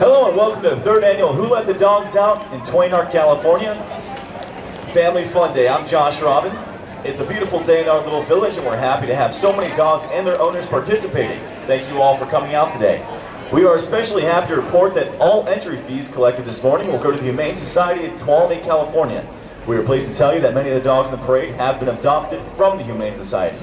Hello and welcome to the third annual Who Let the Dogs Out in Twain Harte, California. Family Fun Day. I'm Josh Robin. It's a beautiful day in our little village and we're happy to have so many dogs and their owners participating. Thank you all for coming out today. We are especially happy to report that all entry fees collected this morning will go to the Humane Society of Tuolumne, California. We are pleased to tell you that many of the dogs in the parade have been adopted from the Humane Society.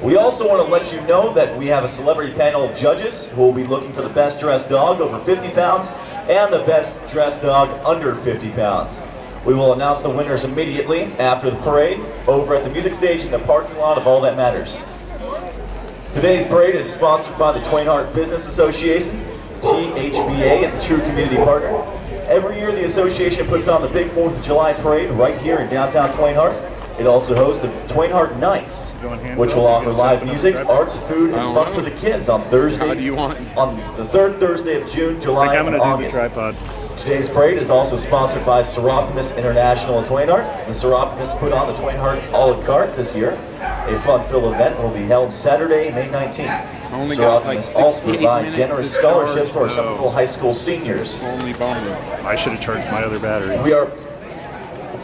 We also want to let you know that we have a celebrity panel of judges who will be looking for the best dressed dog over 50 pounds and the best dressed dog under 50 pounds. We will announce the winners immediately after the parade over at the music stage in the parking lot of All That Matters. Today's parade is sponsored by the Twain Harte Business Association. THBA is a true community partner. Every year the association puts on the big 4th of July parade right here in downtown Twain Harte. It also hosts the Twain Harte Nights, which will offer live music, arts, food, and fun for the kids on Thursday, on the third Thursday of June, July, and August. Today's parade is also sponsored by Seroptimus International in Twain Harte. The Seroptimus put on the Twain Harte a la carte this year. A fun-filled event will be held Saturday, May 19th. Seroptimus also provides generous scholarships for some little high school seniors. I should have charged my other battery.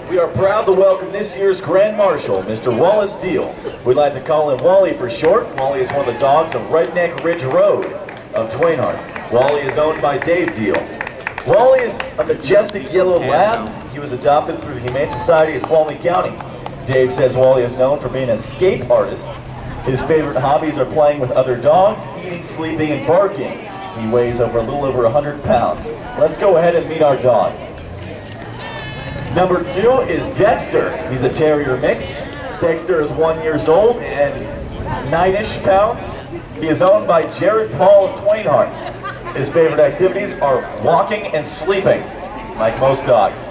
We are proud to welcome this year's Grand Marshal, Mr. Wallace Deal. We'd like to call him Wally for short. Wally is one of the dogs of Redneck Ridge Road of Twain Harte. Wally is owned by Dave Deal. Wally is a majestic yellow lab. He was adopted through the Humane Society of Tuolumne County. Dave says Wally is known for being an escape artist. His favorite hobbies are playing with other dogs, eating, sleeping, and barking. He weighs a little over 100 pounds. Let's go ahead and meet our dogs. Number 2 is Dexter. He's a terrier mix. Dexter is 1 year old and 9-ish pounds. He is owned by Jared Paul of Twain Harte. His favorite activities are walking and sleeping, like most dogs.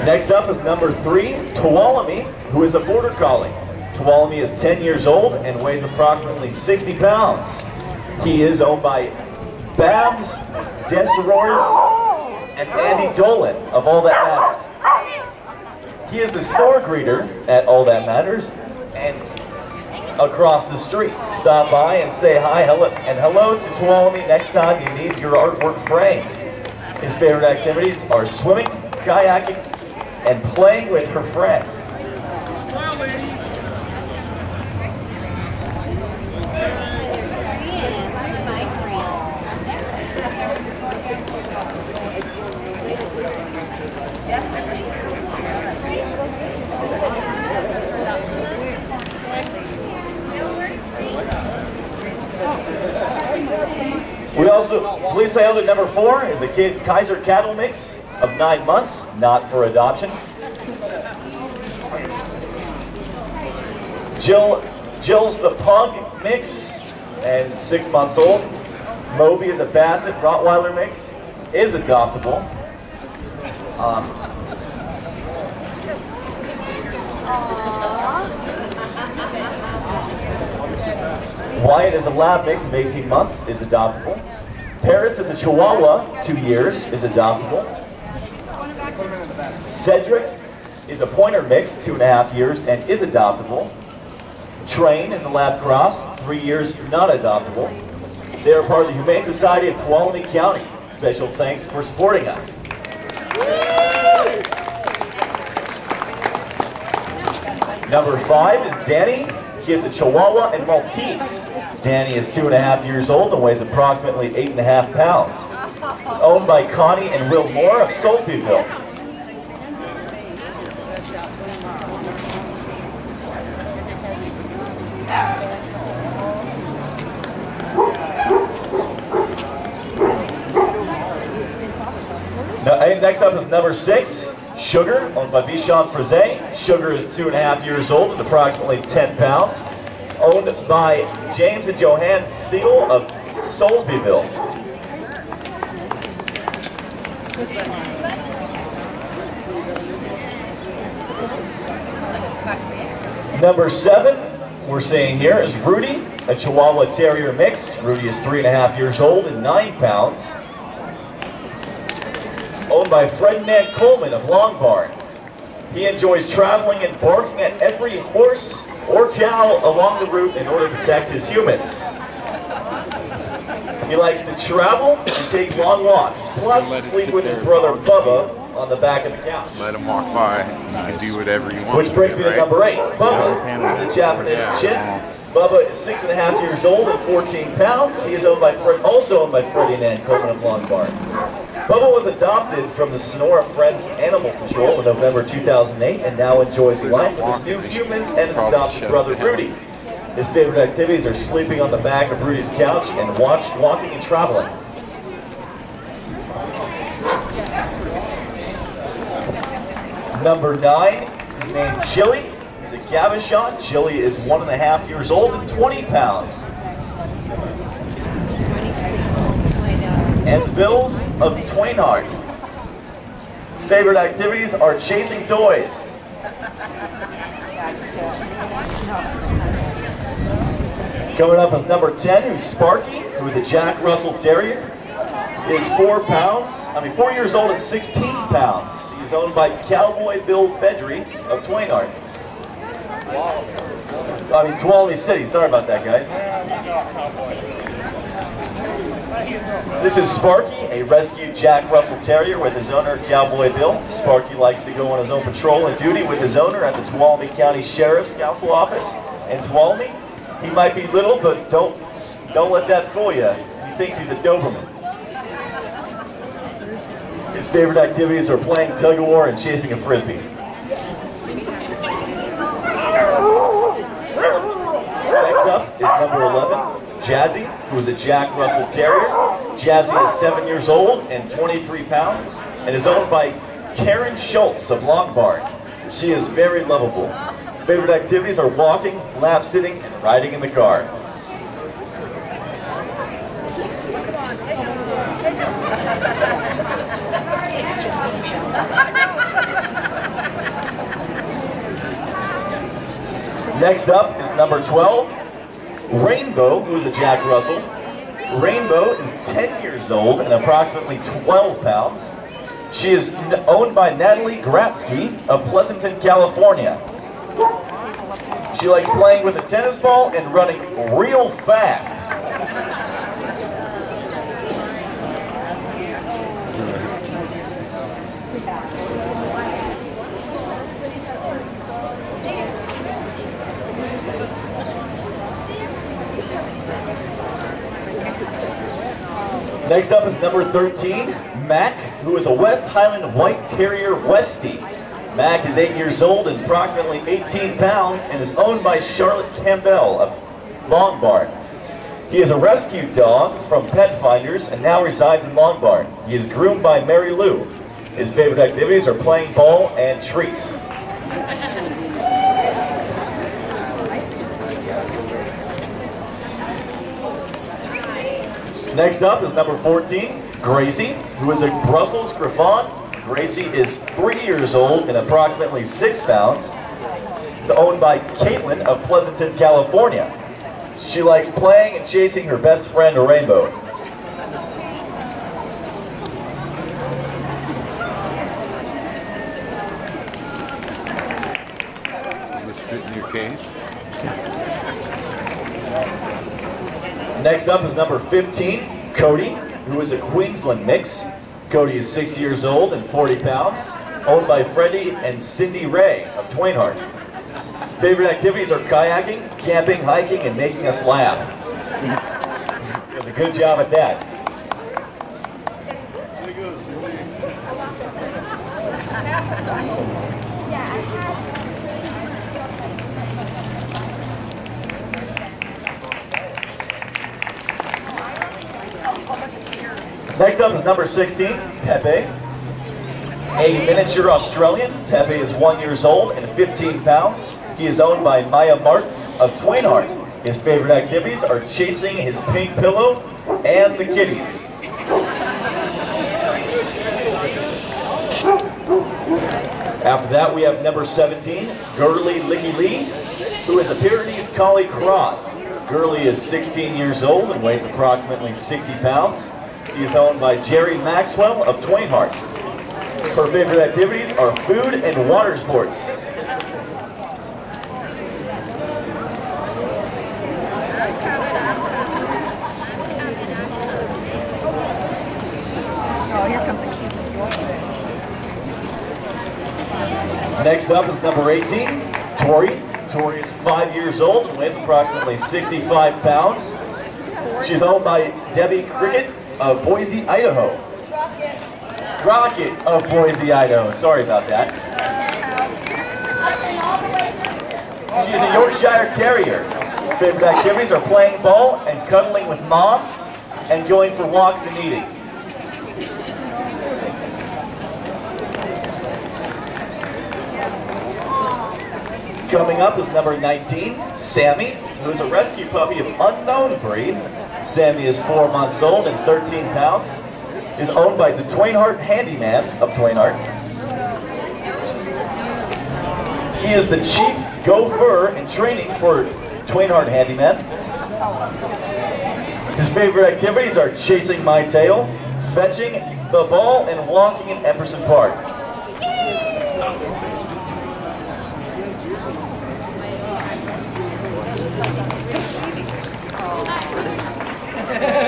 Next up is number 3, Tuolumne, who is a border collie. Tuolumne is 10 years old and weighs approximately 60 pounds. He is owned by Babs Deserors and Andy Dolan of All That Matters. He is the store greeter at All That Matters and across the street. Stop by and say hi and hello to Tuolumne next time you need your artwork framed. His favorite activities are swimming, kayaking, and playing with her friends. Police say other number 4 is a Kaiser cattle mix of 9 months, not for adoption. Jill's the pug mix and 6 months old. Moby is a Basset Rottweiler mix, is adoptable. Wyatt is a lab mix of 18 months, is adoptable. Paris is a Chihuahua, 2 years, is adoptable. Cedric is a pointer mix, 2.5 years, and is adoptable. Train is a lab cross, 3 years, not adoptable. They are part of the Humane Society of Tuolumne County. Special thanks for supporting us. Number 5 is Danny. He is a Chihuahua and Maltese. Danny is 2.5 years old and weighs approximately 8.5 pounds. It's owned by Connie and Will Moore of Soulsbyville. Next up is number 6, Sugar, owned by Bichon Frise. Sugar is 2.5 years old and approximately 10 pounds. Owned by James and Joanne Siegel of Soulsbyville. Number 7, we're seeing here, is Rudy, a Chihuahua Terrier mix. Rudy is 3.5 years old and 9 pounds. Owned by Fred and Ann Coleman of Long Barn. He enjoys traveling and barking at every horse or cow along the route in order to protect his humans. He likes to travel and take long walks, plus sleep with his brother Bubba on the back of the couch. Let him walk by. You can do whatever you want. Which brings me to number 8. Bubba is a Japanese chin. Bubba is 6.5 years old and 14 pounds. He is also owned by Freddie and Ann Coleman of Long Barn. Bubba was adopted from the Sonora Friends Animal Control in November 2008 and now enjoys life with his new humans and his adopted brother Rudy. His favorite activities are sleeping on the back of Rudy's couch and walking and traveling. Number 9 is named Chili. He's a Gavachon. Chili is 1.5 years old and 20 pounds. And Bills of Twain Harte. His favorite activities are chasing toys. Coming up is number 10, who's Sparky, who is a Jack Russell Terrier. He is 4 years old and 16 pounds. He's owned by Cowboy Bill Bedry of Twain Harte. Tuolumne City, sorry about that, guys. This is Sparky, a rescued Jack Russell Terrier with his owner, Cowboy Bill. Sparky likes to go on his own patrol and duty with his owner at the Tuolumne County Sheriff's Council office in Tuolumne. He might be little, but don't let that fool you. He thinks he's a Doberman. His favorite activities are playing tug-of-war and chasing a Frisbee. Next up is number 11, Jazzy, who is a Jack Russell Terrier. Jazzy is 7 years old and 23 pounds and is owned by Karen Schultz of Long Barn. She is very lovable. Favorite activities are walking, lap sitting, and riding in the car. Next up is number 12, Rainbow, who is a Jack Russell. Rainbow is 10 years old and approximately 12 pounds. She is owned by Natalie Gratzky of Pleasanton, California. She likes playing with a tennis ball and running real fast. Next up is number 13, Mac, who is a West Highland White Terrier Westie. Mac is 8 years old and approximately 18 pounds and is owned by Charlotte Campbell of Long Barn. He is a rescue dog from Pet Finders and now resides in Long Barn. He is groomed by Mary Lou. His favorite activities are playing ball and treats. Next up is number 14, Gracie, who is a Brussels Griffon. Gracie is 3 years old and approximately 6 pounds. It's owned by Caitlin of Pleasanton, California. She likes playing and chasing her best friend, Rainbow. This fit in your case? Next up is number 15, Cody, who is a Queensland mix. Cody is 6 years old and 40 pounds, owned by Freddie and Cindy Ray of Twain Harte. Favorite activities are kayaking, camping, hiking, and making us laugh. He does a good job at that. Next up is number 16, Pepe, a miniature Australian. Pepe is 1 year old and 15 pounds. He is owned by Maya Martin of Twain Harte. His favorite activities are chasing his pink pillow and the kitties. After that, we have number 17, Gurley Licky Lee, who is a Pyrenees Collie Cross. Gurley is 16 years old and weighs approximately 60 pounds. He is owned by Jerry Maxwell of Twain Harte. Her favorite activities are food and water sports. Next up is number 18, Tori. Tori is 5 years old and weighs approximately 65 pounds. She's owned by Debbie Cricket of Boise, Idaho. Crockett of Boise, Idaho. Sorry about that. She is a Yorkshire Terrier. Favorite activities are playing ball and cuddling with mom and going for walks and eating. Coming up is number 19, Sammy, who is a rescue puppy of unknown breed. Sammy is 4 months old and 13 pounds. Is owned by the Twain Harte handyman of Twain Harte. He is the chief gopher in training for Twain Harte handyman. His favorite activities are chasing my tail, fetching the ball, and walking in Epperson Park.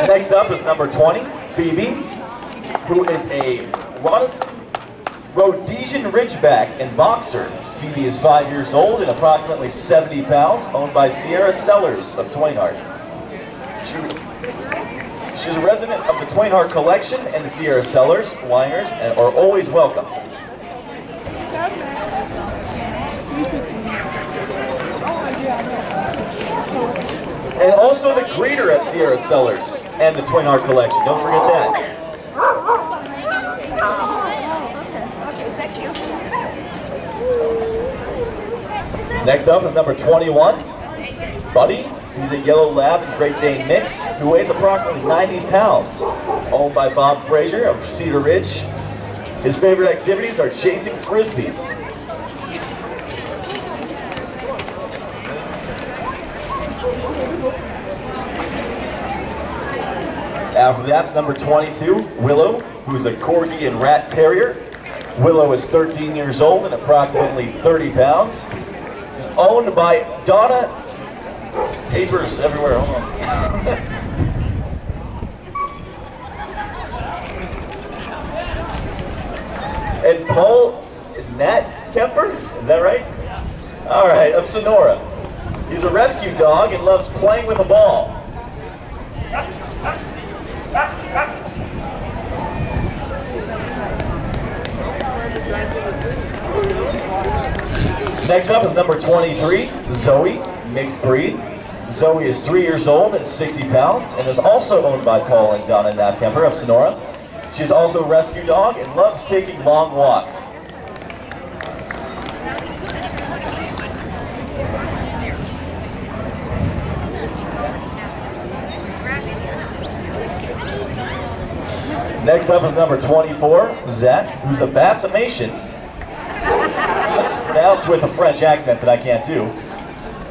Next up is number 20, Phoebe, who is a Rhodesian Ridgeback and boxer. Phoebe is 5 years old and approximately 70 pounds, owned by Sierra Sellers of Twain Harte. She's a resident of the Twain Harte collection, and the Sierra Sellers whiners are always welcome. And also the greeter at Sierra Sellers and the Twain Harte collection. Don't forget that. Next up is number 21, Buddy. He's a yellow lab and Great Dane mix who weighs approximately 90 pounds. Owned by Bob Frazier of Cedar Ridge. His favorite activities are chasing frisbees. After that's number 22, Willow, who's a Corgi and Rat Terrier. Willow is 13 years old and approximately 30 pounds. Is owned by Donna. Papers everywhere, hold on. And Paul Nat Kemper, is that right? All right, of Sonora. He's a rescue dog and loves playing with a ball. Next up is number 23, Zoe, mixed breed. Zoe is 3 years old and 60 pounds and is also owned by Paul and Donna Kemper of Sonora. She's also a rescue dog and loves taking long walks. Next up is number 24, Zach, who's a Bassamation. Pronounced with a French accent that I can't do.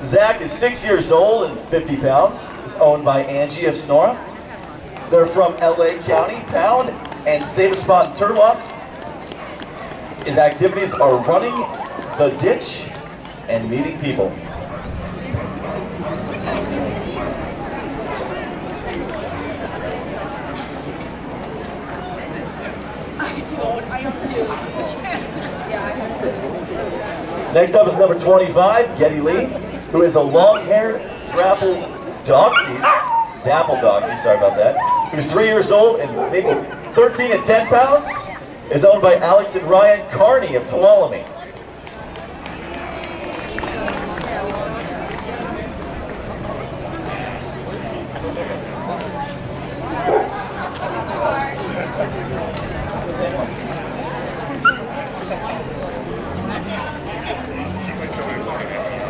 Zach is 6 years old and 50 pounds. Is owned by Angie of Sonora. They're from LA County, Pound, and Save a Spot in Turlock. His activities are running the ditch and meeting people. Next up is number 25, Getty Lee, who is a long-haired dapple dogsie, sorry about that, who's 3 years old and maybe 13 and 10 pounds, is owned by Alex and Ryan Carney of Tuolumne.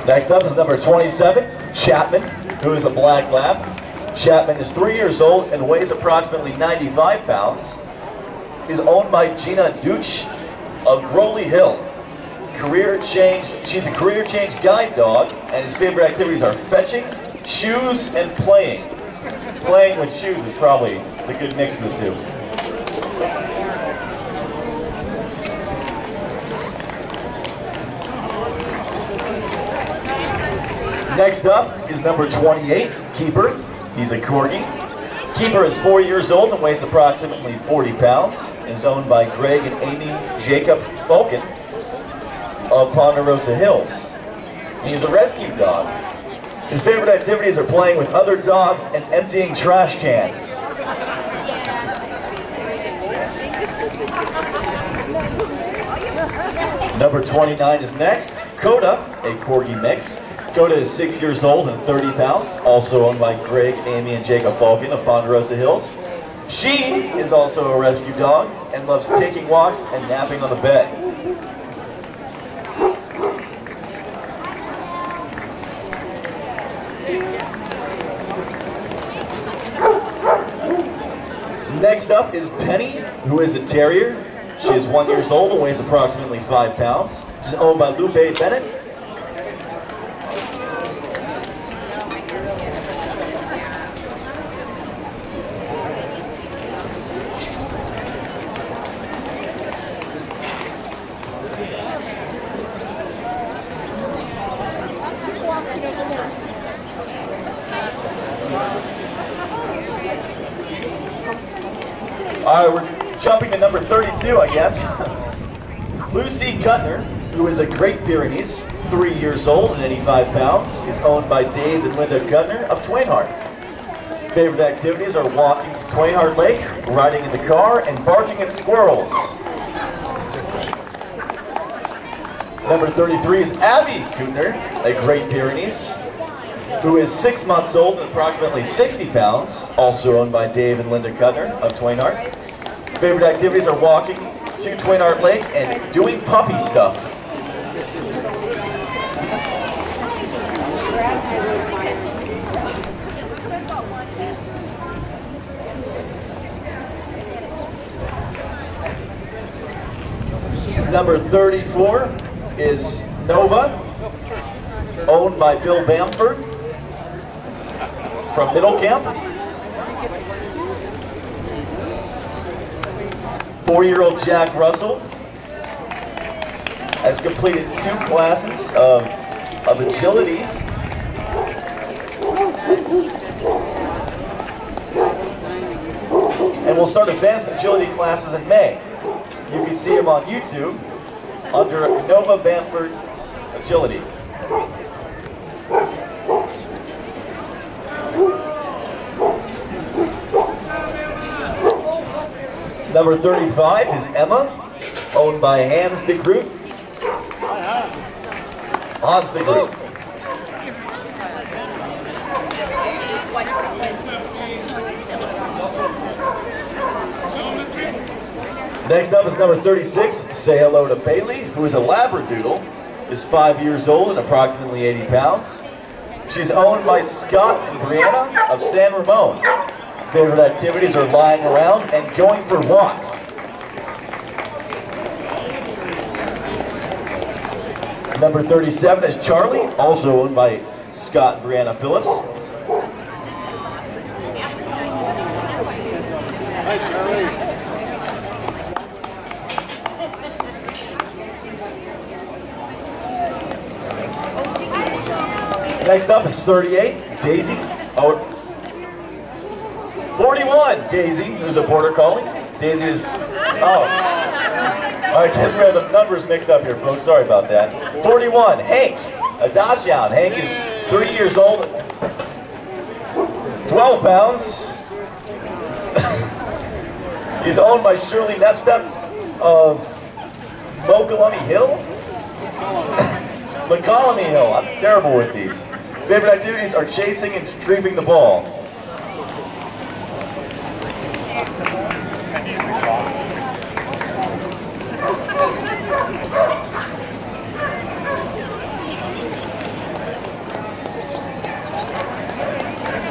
Next up is number 27, Chapman, who is a black lab. Chapman is 3 years old and weighs approximately 95 pounds. Is owned by Gina Dooch of Growley Hill. She's a career change guide dog, and his favorite activities are fetching, shoes, and playing. Playing with shoes is probably the good mix of the two. Next up is number 28, Keeper. He's a Corgi. Keeper is 4 years old and weighs approximately 40 pounds. Is owned by Greg and Amy Jacob Falcon of Ponderosa Hills. He's a rescue dog. His favorite activities are playing with other dogs and emptying trash cans. Number 29 is next, Coda, a Corgi mix. Coda is 6 years old and 30 pounds, also owned by Greg, Amy, and Jacob Falcon of Ponderosa Hills. She is also a rescue dog and loves taking walks and napping on the bed. Next up is Penny, who is a terrier. She is 1 year old and weighs approximately 5 pounds. She's owned by Lupe Bennett. All right, we're jumping to number 32, I guess. Lucy Gutner, who is a Great Pyrenees, 3 years old and 85 pounds, is owned by Dave and Linda Gutner of Twain Harte. Favorite activities are walking to Twain Harte Lake, riding in the car, and barking at squirrels. Number 33 is Abby Gutner, a Great Pyrenees, who is 6 months old and approximately 60 pounds, also owned by Dave and Linda Gutner of Twain Harte. Favorite activities are walking to Twain Harte Lake and doing puppy stuff. Number 34 is Nova, owned by Bill Bamford from Middle Camp. 4-year-old Jack Russell has completed 2 classes of agility. And will start advanced agility classes in May. You can see him on YouTube under Nova Bamford Agility. Number 35 is Emma, owned by Hans de Groot. Hans de Groot. Next up is number 36, say hello to Bailey, who is a Labradoodle, is 5 years old and approximately 80 pounds. She's owned by Scott and Brianna of San Ramon. Favorite activities are lying around and going for walks. Number 37 is Charlie, also owned by Scott and Brianna Phillips. Next up is 38, Daisy. 41, Daisy, who's a border collie. Daisy is, I guess we have the numbers mixed up here, folks. Sorry about that. 41, Hank, a Dachshund. Hank is 3 years old, 12 pounds. He's owned by Shirley Nepstep of Mokelumne Hill. McCollum Hill. I'm terrible with these. Favorite activities are chasing and retrieving the ball.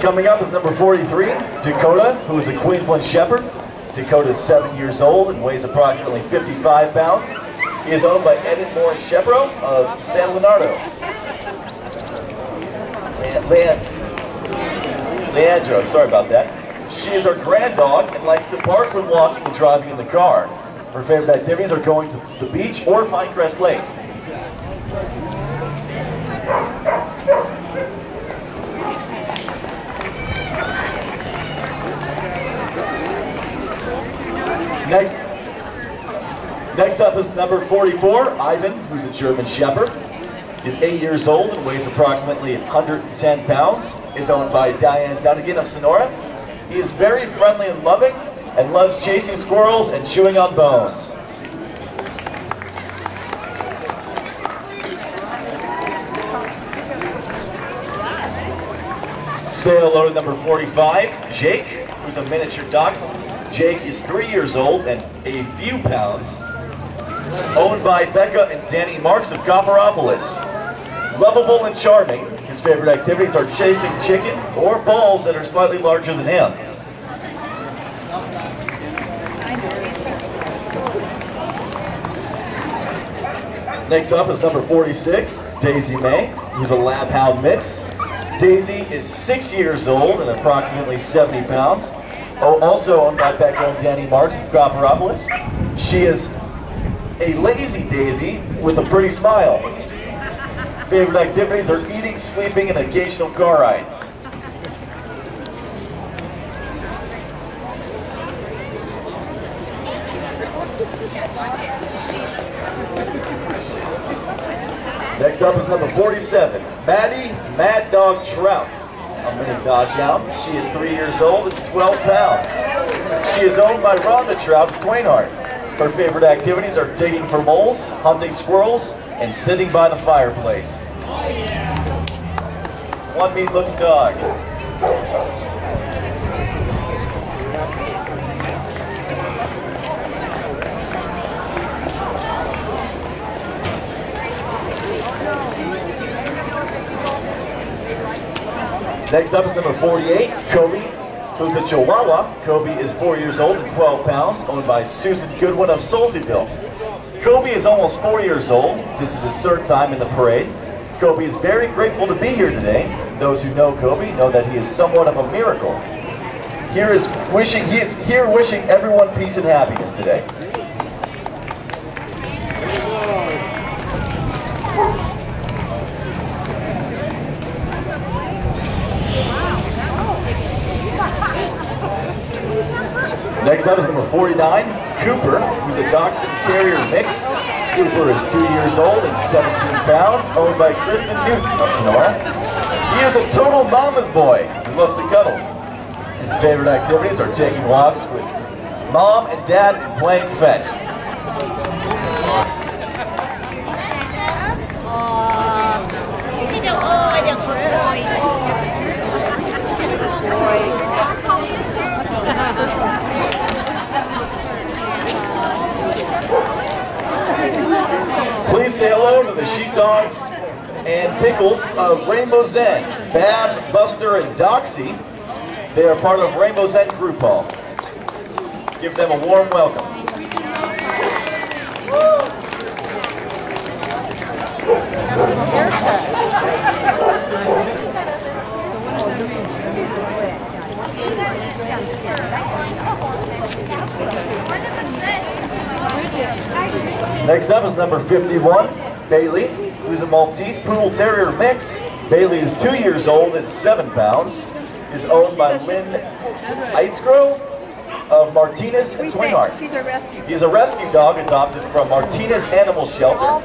Coming up is number 43, Dakota, who is a Queensland Shepherd. Dakota is 7 years old and weighs approximately 55 pounds. He is owned by Ed Moore and Shepro of San Leonardo. Leandro, sorry about that. She is our grand dog and likes to bark when walking and driving in the car. Her favorite activities are going to the beach or Pinecrest Lake. Next up is number 44, Ivan, who's a German Shepherd. He's 8 years old and weighs approximately 110 pounds. Is owned by Diane Dunnigan of Sonora. He is very friendly and loving and loves chasing squirrels and chewing on bones. Say hello to number 45, Jake, who's a miniature dachshund. Jake is 3 years old and a few pounds. Owned by Becca and Danny Marks of Copperopolis. Lovable and charming, his favorite activities are chasing chicken or balls that are slightly larger than him. Next up is number 46, Daisy May, who's a lab hound mix. Daisy is 6 years old and approximately 70 pounds. Also owned by Becca and Danny Marks of Copperopolis. She is a lazy Daisy with a pretty smile. Favorite activities are eating, sleeping, and an occasional car ride. Next up is number 47, Maddie Mad Dog Trout, a mini dachshund. She is 3 years old and 12 pounds. She is owned by Rhonda Trout of Twain Harte. Her favorite activities are digging for moles, hunting squirrels, and sitting by the fireplace. One neat looking dog. Next up is number 48, Kobe, who's a Chihuahua. Kobe is 4 years old and 12 pounds, owned by Susan Goodwin of Saltyville. Kobe is almost 4 years old. This is his third time in the parade. Kobe is very grateful to be here today. Those who know Kobe know that he is somewhat of a miracle. He is here wishing everyone peace and happiness today. Next up is number 49, Cooper, who's a Dachshund Terrier mix. Cooper is 2 years old and 17 pounds, owned by Kristen Newton of Sonora. He is a total mama's boy who loves to cuddle. His favorite activities are taking walks with mom and dad and playing fetch. Please say hello to the sheepdogs and pickles of Rainbow Zen, Babs, Buster, and Doxy. They are part of Rainbow Zen Group Home. Give them a warm welcome. Next up is number 51, Bailey, who's a Maltese Poodle Terrier mix. Bailey is 2 years old and 7 pounds. Is owned by Lynn Eitzgrove of Martinez and Twain Harte. He's a rescue. He's a rescue dog adopted from Martinez Animal Shelter,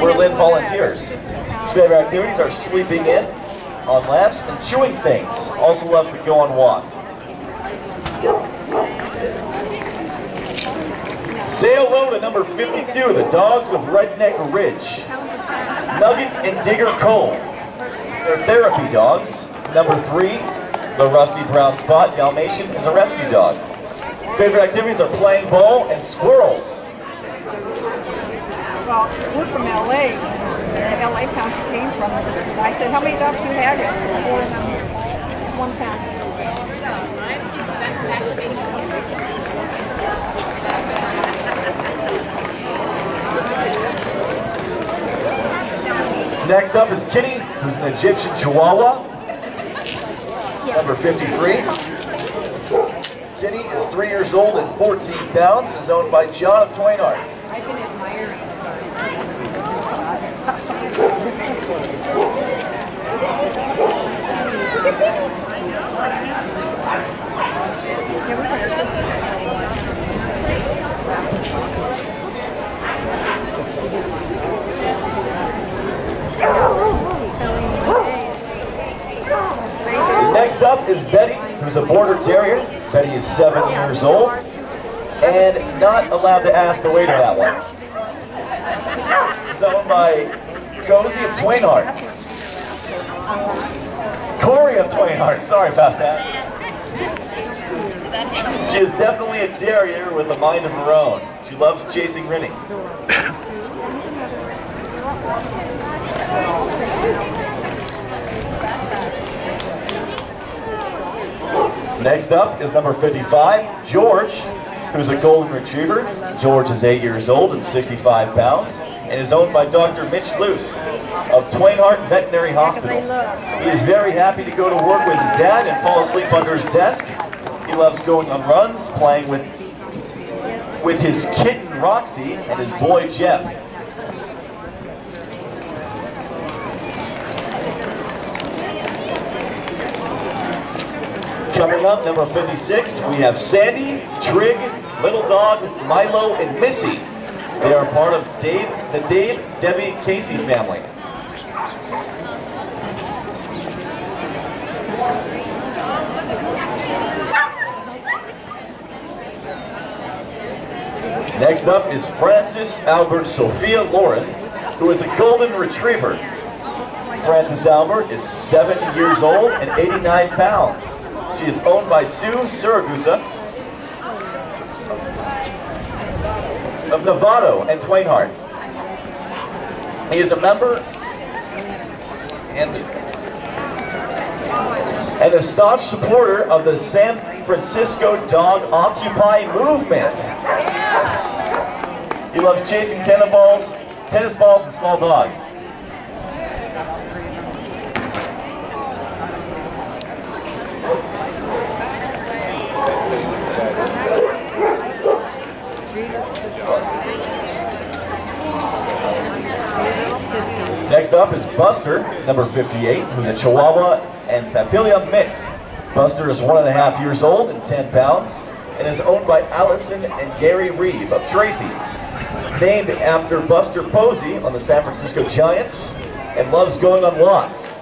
where Lynn volunteers. His favorite activities are sleeping in, on laps, and chewing things. Also loves to go on walks. Say hello to number 52, the dogs of Redneck Ridge. Nugget and Digger Cole. They're therapy dogs. Number 3, the Rusty Brown Spot Dalmatian, is a rescue dog. Favorite activities are playing ball and squirrels. Well, we're from LA. The LA county came from. I said, how many dogs do you have here? 4 of them. 1 pound. Next up is Kitty, who's an Egyptian Chihuahua. Number 53. Kitty is 3 years old and 14 pounds and is owned by John of Twain Harte. I've been admiring. who's a border terrier. Betty is 7 years old. And not allowed to ask the way to that one. It's owned by Cozy of Twain Harte. Corey of Twain Harte, sorry about that. She is definitely a terrier with a mind of her own. She loves chasing Rinny. Next up is number 55, George, who's a golden retriever. George is 8 years old and 65 pounds and is owned by Dr. Mitch Luce of Twain Harte Veterinary Hospital. He is very happy to go to work with his dad and fall asleep under his desk. He loves going on runs, playing with his kitten Roxy and his boy Jeff. Coming up, number 56, we have Sandy, Trig, Little Dog, Milo, and Missy. They are part of the Dave, Debbie, Casey family. Next up is Francis Albert Sophia Lauren, who is a golden retriever. Francis Albert is 7 years old and 89 pounds. She is owned by Sue Suragusa of Novato and Twain Harte. He is a member and a staunch supporter of the San Francisco Dog Occupy movement. He loves chasing tennis balls, and small dogs. Next up is Buster, number 58, who's a Chihuahua and Papilla mix. Buster is 1.5 years old and 10 pounds and is owned by Allison and Gary Reeve of Tracy. Named after Buster Posey on the San Francisco Giants and loves going on walks.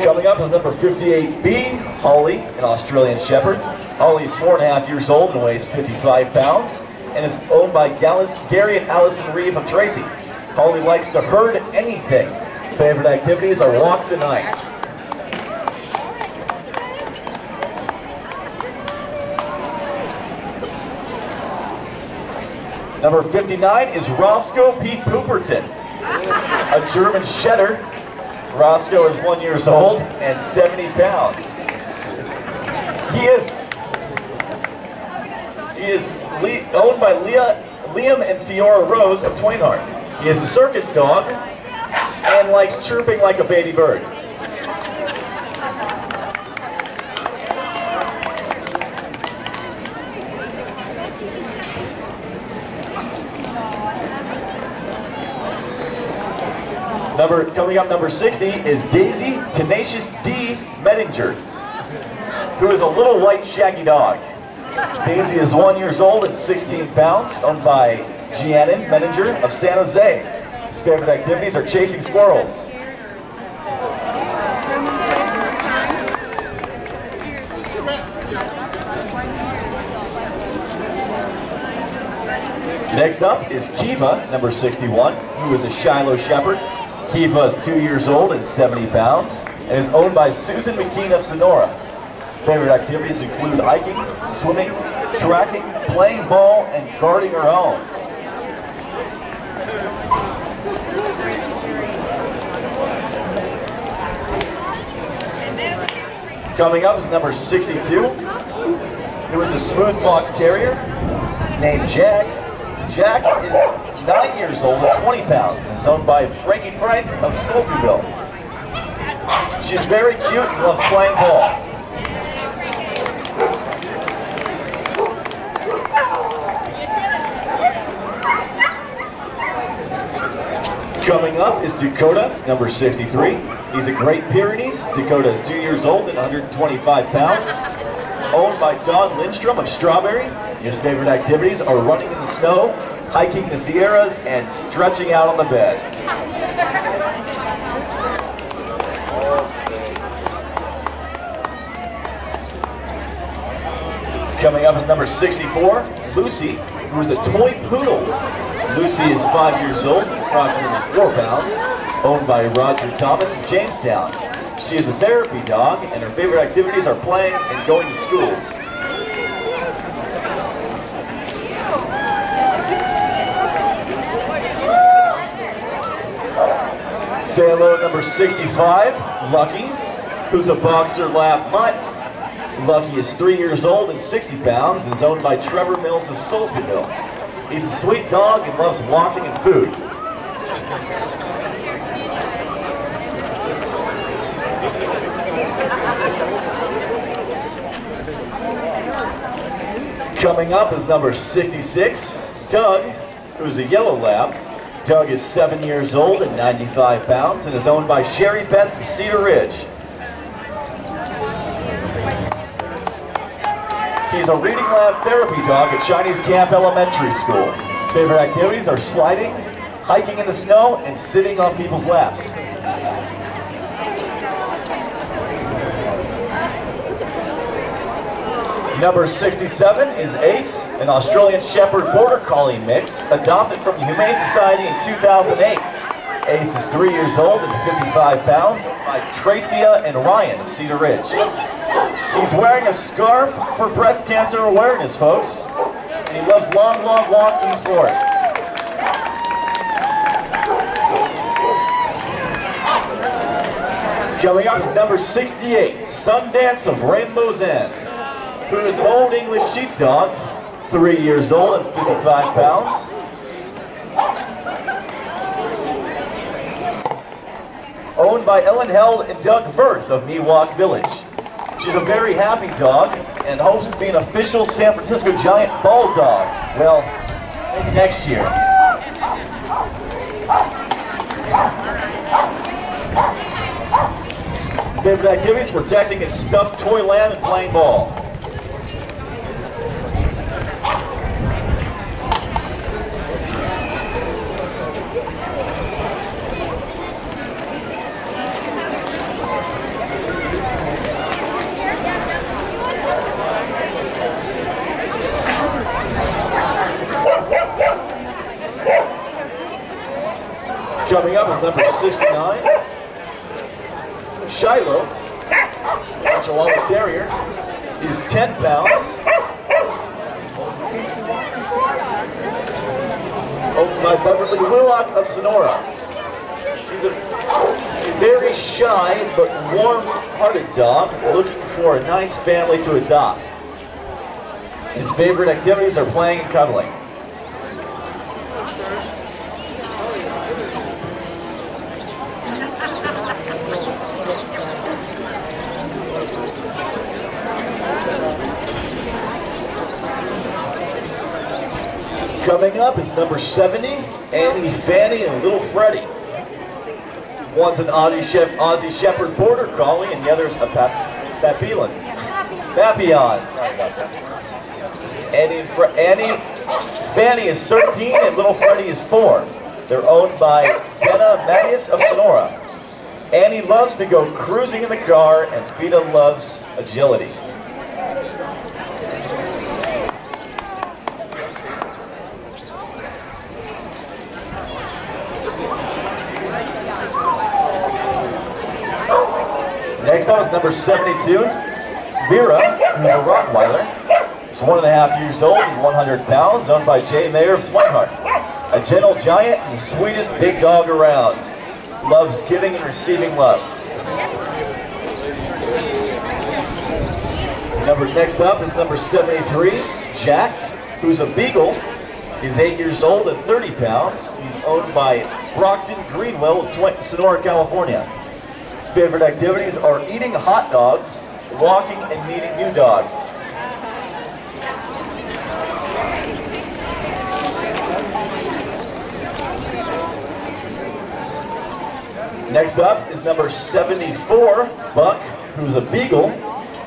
Coming up is number 58B, Holly, an Australian Shepherd. Holly is 4.5 years old and weighs 55 pounds and is owned by Gary and Allison Reeve of Tracy. Holly likes to herd anything. Favorite activities are walks and hikes. Number 59 is Roscoe P. Pooperton, a German Shedder. Roscoe is 1 year old and 70 pounds. He is owned by Liam and Fiora Rose of Twain Harte. He is a circus dog and likes chirping like a baby bird. Coming up, number 60 is Daisy Tenacious D. Medinger, who is a little white shaggy dog. Daisy is 1 year old and 16 pounds, owned by Giannon Medinger of San Jose. His favorite activities are chasing squirrels. Next up is Kiva, number 61, who is a Shiloh Shepherd. Kiva is 2 years old and 70 pounds and is owned by Susan McKean of Sonora. Favorite activities include hiking, swimming, tracking, playing ball, and guarding her home. Coming up is number 62, who is a smooth fox terrier named Jack. Jack is 9 years old and 20 pounds and is owned by Frankie Frank of Slopeyville. She's very cute and loves playing ball. Coming up is Dakota, number 63. He's a Great Pyrenees. Dakota is 2 years old and 125 pounds. Owned by Don Lindstrom of Strawberry. His favorite activities are running in the snow, hiking the Sierras, and stretching out on the bed. Coming up is number 64, Lucy, who is a toy poodle. Lucy is 5 years old, approximately 4 pounds, owned by Roger Thomas in Jamestown. She is a therapy dog, and her favorite activities are playing and going to schools. Say hello to number 65, Lucky, who's a boxer lab mutt. Lucky is 3 years old and 60 pounds and is owned by Trevor Mills of Soulsbyville. He's a sweet dog and loves walking and food. Coming up is number 66, Doug, who's a yellow lab. Doug is 7 years old and 95 pounds and is owned by Sherry Betts of Cedar Ridge. He's a reading lab therapy dog at Chinese Camp Elementary School. Favorite activities are sliding, hiking in the snow, and sitting on people's laps. Number 67 is Ace, an Australian Shepherd Border Collie mix, adopted from the Humane Society in 2008. Ace is 3 years old and 55 pounds, by Tracia and Ryan of Cedar Ridge. He's wearing a scarf for breast cancer awareness, folks. And he loves long, long walks in the forest. Coming up is number 68, Sundance of Rainbow's End, who is an old English sheepdog, 3 years old and 55 pounds. Owned by Ellen Held and Doug Verth of Miwok Village. She's a very happy dog and hopes to be an official San Francisco Giant ball dog. Well, maybe next year. Favorite activities: protecting his stuffed toy lamb and playing ball. Coming up is number 69, Shiloh, a Chihuahua Terrier. He's 10 pounds. Owned by Beverly Willock of Sonora. He's a very shy but warm-hearted dog looking for a nice family to adopt. His favorite activities are playing and cuddling. Coming up is number 70, Annie, Fanny, and Little Freddie. One's an Aussie Shepherd Border Collie, and the other's a Papillon. Papillon, sorry about that. Fanny is 13, and Little Freddie is 4. They're owned by Dana Mattias of Sonora. Annie loves to go cruising in the car, and Fida loves agility. Next up is number 72, Vera, who's a Rottweiler. She's 1.5 years old and 100 pounds, owned by Jay Mayer of Twain Harte. A gentle giant and the sweetest big dog around. Loves giving and receiving love. Next up is number 73, Jack, who's a Beagle. He's 8 years old and 30 pounds. He's owned by Brockton Greenwell of Sonora, California. His favorite activities are eating hot dogs, walking, and meeting new dogs. Next up is number 74, Buck, who's a Beagle.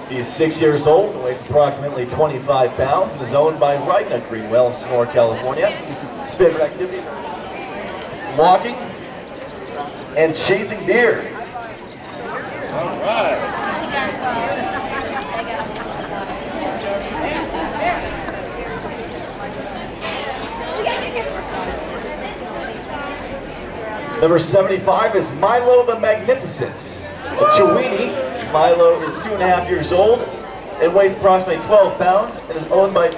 He is 6 years old, weighs approximately 25 pounds, and is owned by Rhina Greenwell of Sonora, California. His favorite activities are walking and chasing deer. All right. Number 75 is Milo the Magnificent. A Chiweenie. Milo is 2.5 years old and weighs approximately 12 pounds and is owned by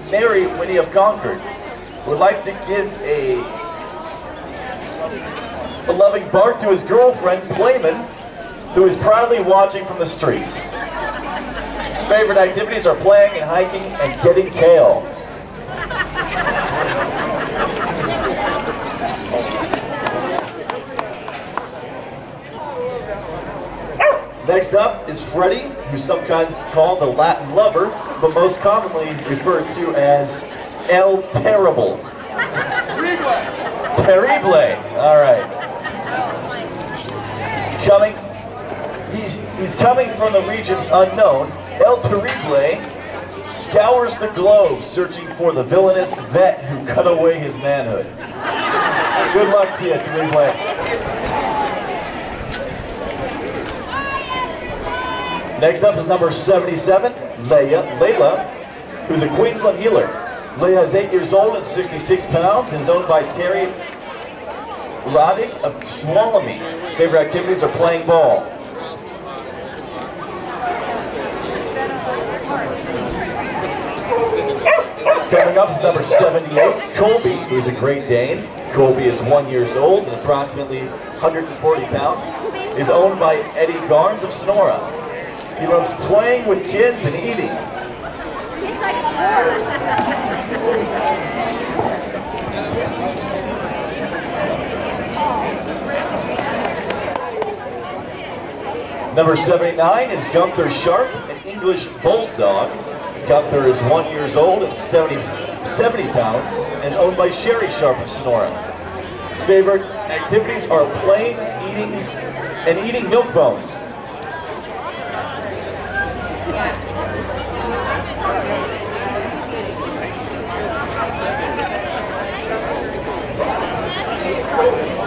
Mary Winnie of Concord. Would like to give a loving bark to his girlfriend, Playman, who is proudly watching from the streets. His favorite activities are playing and hiking and getting tail. Next up is Freddie, who's sometimes called the Latin lover, but most commonly referred to as El Terrible. Terrible. All right. He's coming from the regions unknown. El Terrible scours the globe searching for the villainous vet who cut away his manhood. Good luck to you, Terrible. Next up is number 77, Layla, who's a Queensland healer. Layla is 8 years old and 66 pounds and is owned by Terry Roddick of Tuolumne. Favorite activities are playing ball. Coming up is number 78, Colby, who is a Great Dane. Colby is 1 year old and approximately 140 pounds. Is owned by Eddie Garnes of Sonora. He loves playing with kids and eating. Number 79 is Gunther Sharp, an English bulldog. Gunther is 1 year old and 70 pounds and is owned by Sherry Sharp of Sonora. His favorite activities are playing, eating, and eating milk bones.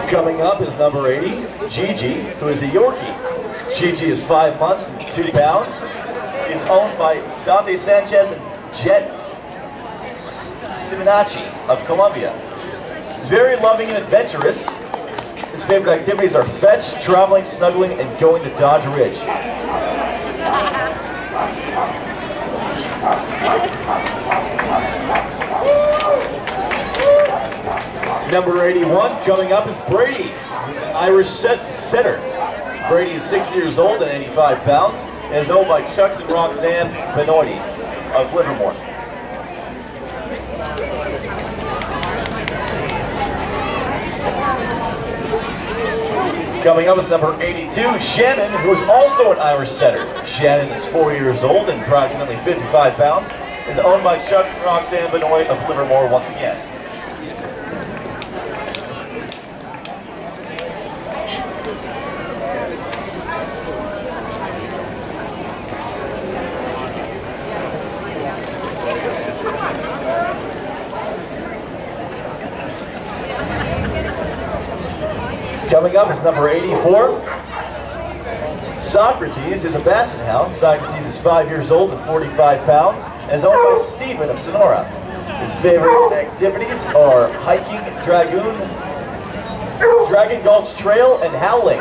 Coming up is number 80, Gigi, who is a Yorkie. Gigi is 5 months and 2 pounds. He's owned by Dante Sanchez and Jet Simonacci of Colombia. He's very loving and adventurous. His favorite activities are fetch, traveling, snuggling, and going to Dodge Ridge. Number 81, coming up is Brady. He's an Irish setter. Brady is 6 years old and 85 pounds and is owned by Chucks and Roxanne Benoit of Livermore. Coming up is number 82, Shannon, who is also an Irish setter. Shannon is 4 years old and approximately 55 pounds, is owned by Chucks and Roxanne Benoit of Livermore once again. Coming up is number 84, Socrates is a Basset Hound. Socrates is 5 years old and 45 pounds and is owned by Stephen of Sonora. His favorite activities are hiking, Dragon Gulch Trail, and howling.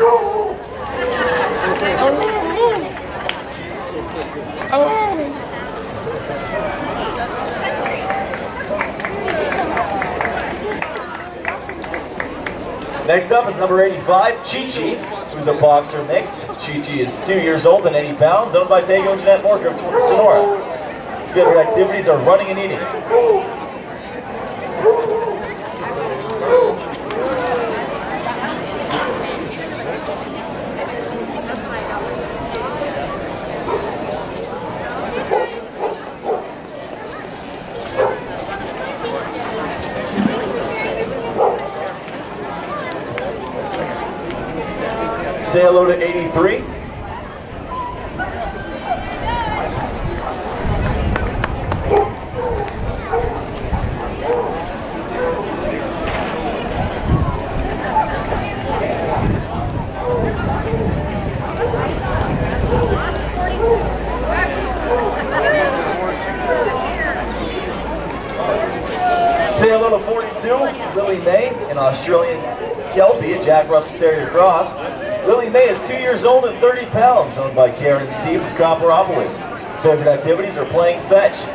Next up is number 85, Chi-Chi, who's a boxer mix. Chi-Chi is 2 years old and 80 pounds, owned by Pago and Jeanette Morker of Sonora. His favorite activities are running and eating. Say hello to 83. Australian Kelpie, a Jack Russell Terrier cross. Lily May is 2 years old and 30 pounds, owned by Karen and Steve from Copperopolis. Favorite activities are playing fetch.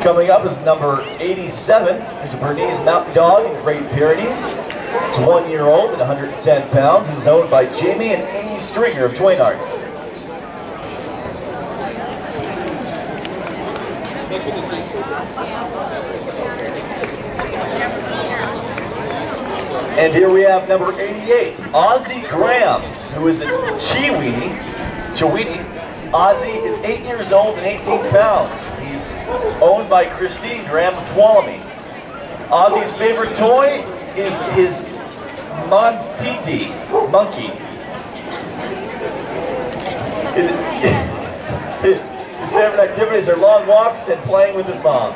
Coming up is number 87. He's a Bernese Mountain Dog in Great Pyrenees. He's 1 year old and 110 pounds. He's owned by Jamie and Amy Stringer of Twain Harte. And here we have number 88, Ozzie Graham, who is a Chiweenie. Ozzie is 8 years old and 18 pounds. He's owned by Christine Graham of Tuolumne. Ozzie's favorite toy is his Montiti monkey. His favorite activities are long walks and playing with his mom.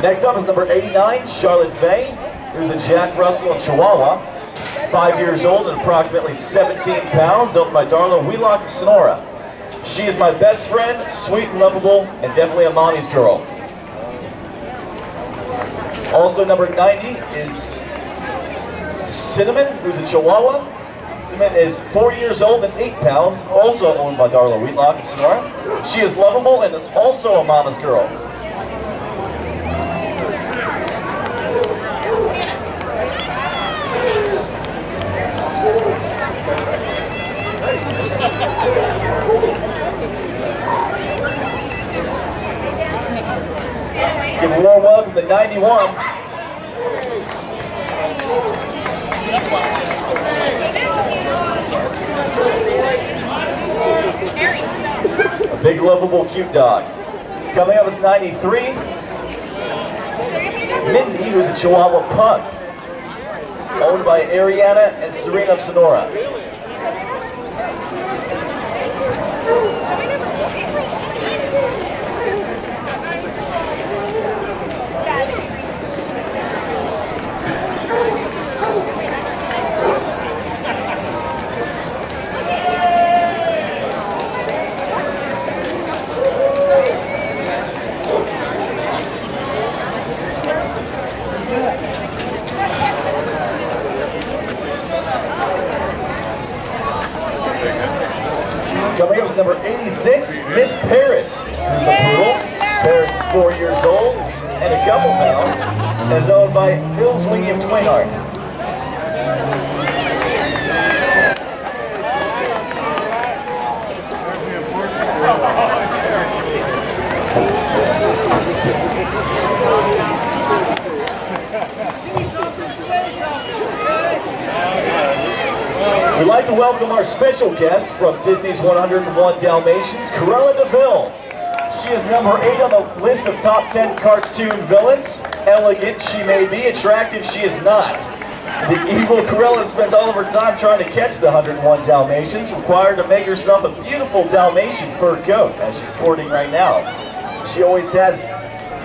Next up is number 89, Charlotte Fay, who's a Jack Russell and Chihuahua, 5 years old and approximately 17 pounds, owned by Darla Wheelock of Sonora. She is my best friend, sweet and lovable, and definitely a mommy's girl. Also number 90 is Cinnamon, who's a Chihuahua. Cinnamon is 4 years old and 8 pounds, also owned by Darla Wheelock of Sonora. She is lovable and is also a mama's girl. Give a warm welcome to 91. A big, lovable, cute dog. Coming up is 93. Mindy, who's a Chihuahua pug, owned by Ariana and Serena of Sonora. Coming up is number 86, Miss Paris, who's a poodle. Paris is 4 years old and a couple pounds, and is owned by Bill Swingy of Twain Harte. We'd like to welcome our special guest from Disney's 101 Dalmatians, Cruella de Vil. She is number 8 on the list of top 10 cartoon villains. Elegant she may be, attractive she is not. The evil Cruella spends all of her time trying to catch the 101 Dalmatians, required to make herself a beautiful Dalmatian fur coat, as she's sporting right now. She always has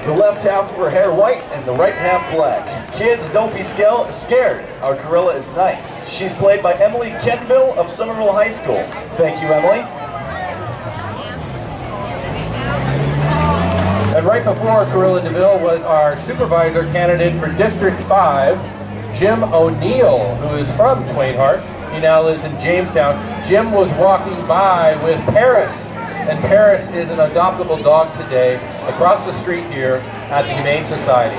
the left half of her hair white and the right half black. Kids, don't be scared. Our Cruella is nice. She's played by Emily Kenville of Somerville High School. Thank you, Emily. And right before Cruella de Vil was our supervisor candidate for District 5, Jim O'Neill, who is from Twain Harte. He now lives in Jamestown. Jim was walking by with Paris, and Paris is an adoptable dog today across the street here at the Humane Society.